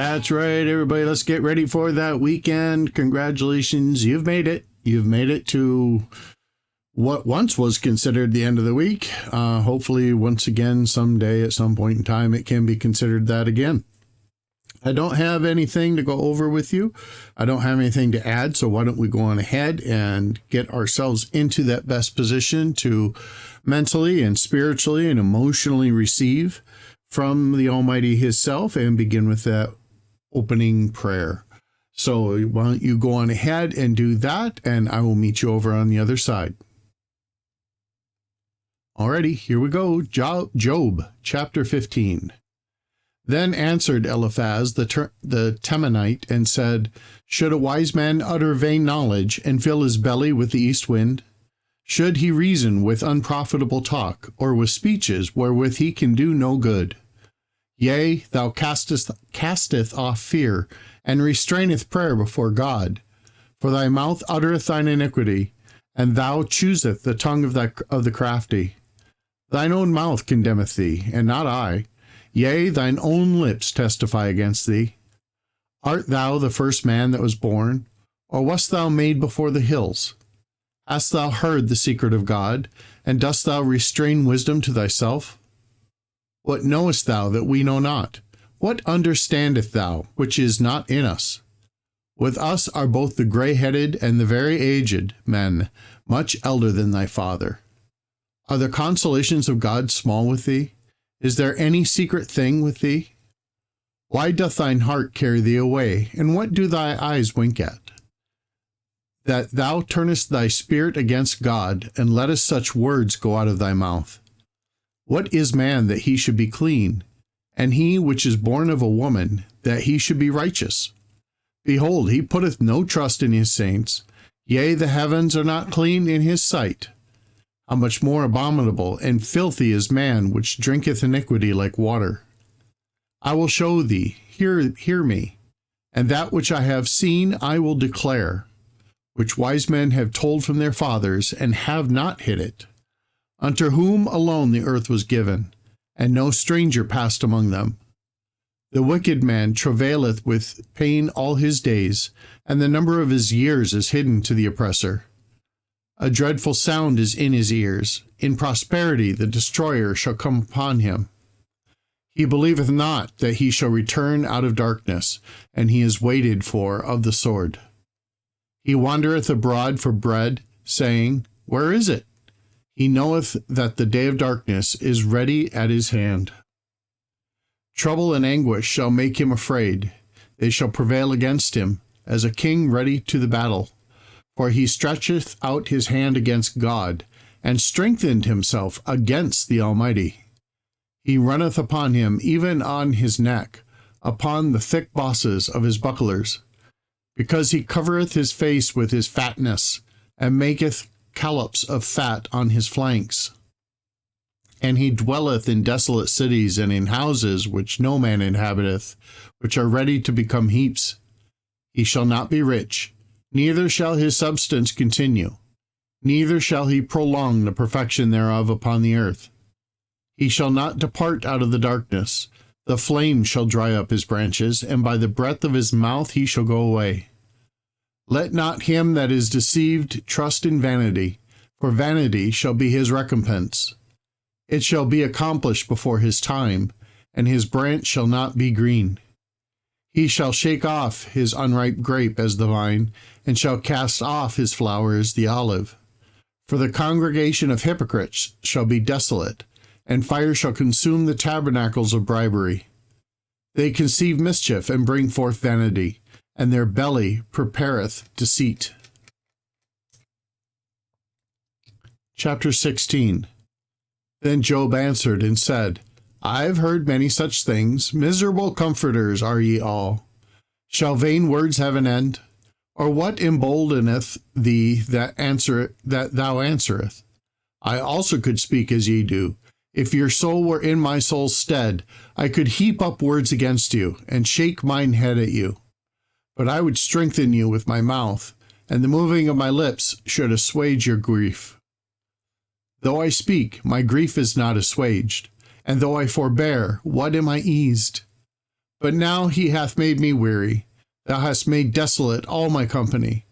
That's right, everybody. Let's get ready for that weekend. Congratulations. You've made it. You've made it to what once was considered the end of the week. Hopefully, once again, someday at some point in time, it can be considered that again. I don't have anything to go over with you. I don't have anything to add. So why don't we go on ahead and get ourselves into that best position to mentally and spiritually and emotionally receive from the Almighty Himself and begin with that opening prayer. So why don't you go on ahead and do that, and I will meet you over on the other side. Alrighty, here we go. Job, chapter 15. Then answered Eliphaz the Temanite and said, Should a wise man utter vain knowledge and fill his belly with the east wind? Should he reason with unprofitable talk, or with speeches wherewith he can do no good? Yea, thou casteth off fear, and restraineth prayer before God. For thy mouth uttereth thine iniquity, and thou chooseth the tongue of the crafty. Thine own mouth condemneth thee, and not I. Yea, thine own lips testify against thee. Art thou the first man that was born, or wast thou made before the hills? Hast thou heard the secret of God, and dost thou restrain wisdom to thyself? What knowest thou that we know not? What understandest thou which is not in us? With us are both the grey-headed and the very aged men, much elder than thy father. Are the consolations of God small with thee? Is there any secret thing with thee? Why doth thine heart carry thee away, and what do thy eyes wink at? That thou turnest thy spirit against God, and lettest such words go out of thy mouth. What is man that he should be clean, and he which is born of a woman that he should be righteous? Behold, he putteth no trust in his saints, yea, the heavens are not clean in his sight. How much more abominable and filthy is man which drinketh iniquity like water? I will show thee, hear me, and that which I have seen I will declare, which wise men have told from their fathers, and have not hid it. Unto whom alone the earth was given, and no stranger passed among them. The wicked man travaileth with pain all his days, and the number of his years is hidden to the oppressor. A dreadful sound is in his ears. In prosperity the destroyer shall come upon him. He believeth not that he shall return out of darkness, and he is waited for of the sword. He wandereth abroad for bread, saying, Where is it? He knoweth that the day of darkness is ready at his hand. Trouble and anguish shall make him afraid. They shall prevail against him, as a king ready to the battle. For he stretcheth out his hand against God, and strengthened himself against the Almighty. He runneth upon him, even on his neck, upon the thick bosses of his bucklers. Because he covereth his face with his fatness, and maketh collops of fat on his flanks. And he dwelleth in desolate cities, and in houses which no man inhabiteth, which are ready to become heaps. He shall not be rich, neither shall his substance continue, neither shall he prolong the perfection thereof upon the earth. He shall not depart out of the darkness, the flame shall dry up his branches, and by the breath of his mouth he shall go away. Let not him that is deceived trust in vanity, for vanity shall be his recompense. It shall be accomplished before his time, and his branch shall not be green. He shall shake off his unripe grape as the vine, and shall cast off his flower as the olive. For the congregation of hypocrites shall be desolate, and fire shall consume the tabernacles of bribery. They conceive mischief and bring forth vanity, and their belly prepareth deceit. Chapter 16. Then Job answered and said, I have heard many such things. Miserable comforters are ye all. Shall vain words have an end? Or what emboldeneth thee that thou answereth? I also could speak as ye do. If your soul were in my soul's stead, I could heap up words against you, and shake mine head at you. But I would strengthen you with my mouth, and the moving of my lips should assuage your grief. Though I speak, my grief is not assuaged, and though I forbear, what am I eased? But now he hath made me weary. Thou hast made desolate all my company,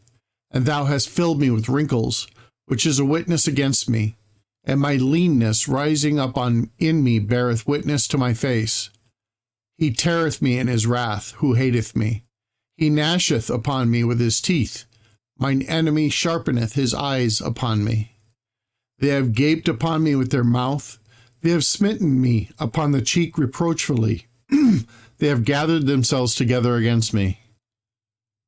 and thou hast filled me with wrinkles, which is a witness against me, and my leanness rising up in me beareth witness to my face. He teareth me in his wrath, who hateth me. He gnasheth upon me with his teeth. Mine enemy sharpeneth his eyes upon me. They have gaped upon me with their mouth. They have smitten me upon the cheek reproachfully. They have gathered themselves together against me.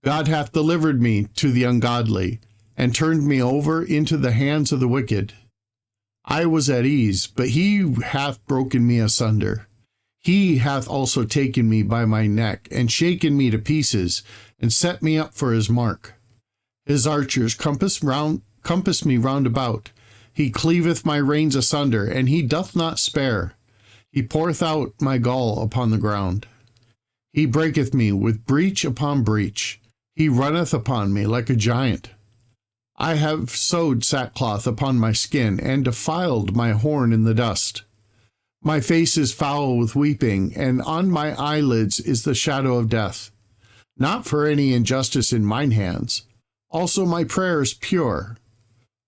God hath delivered me to the ungodly, and turned me over into the hands of the wicked. I was at ease, but he hath broken me asunder. He hath also taken me by my neck, and shaken me to pieces, and set me up for his mark. His archers compass me round about. He cleaveth my reins asunder, and he doth not spare. He poureth out my gall upon the ground. He breaketh me with breach upon breach. He runneth upon me like a giant. I have sewed sackcloth upon my skin, and defiled my horn in the dust. My face is foul with weeping, and on my eyelids is the shadow of death. Not for any injustice in mine hands. Also my prayer is pure.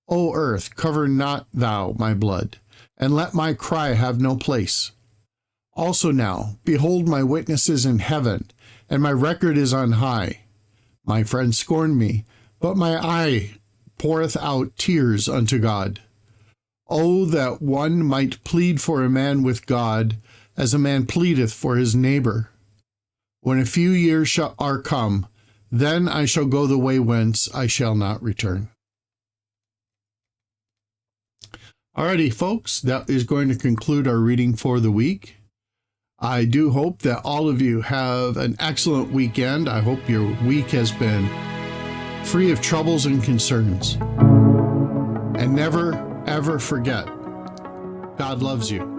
O earth, cover not thou my blood, and let my cry have no place. Also now, behold my witnesses in heaven, and my record is on high. My friends scorn me, but my eye poureth out tears unto God. Oh, that one might plead for a man with God, as a man pleadeth for his neighbor. When a few years are come, then I shall go the way whence I shall not return. Alrighty, folks, that is going to conclude our reading for the week. I do hope that all of you have an excellent weekend. I hope your week has been free of troubles and concerns. And never, ever forget, God loves you.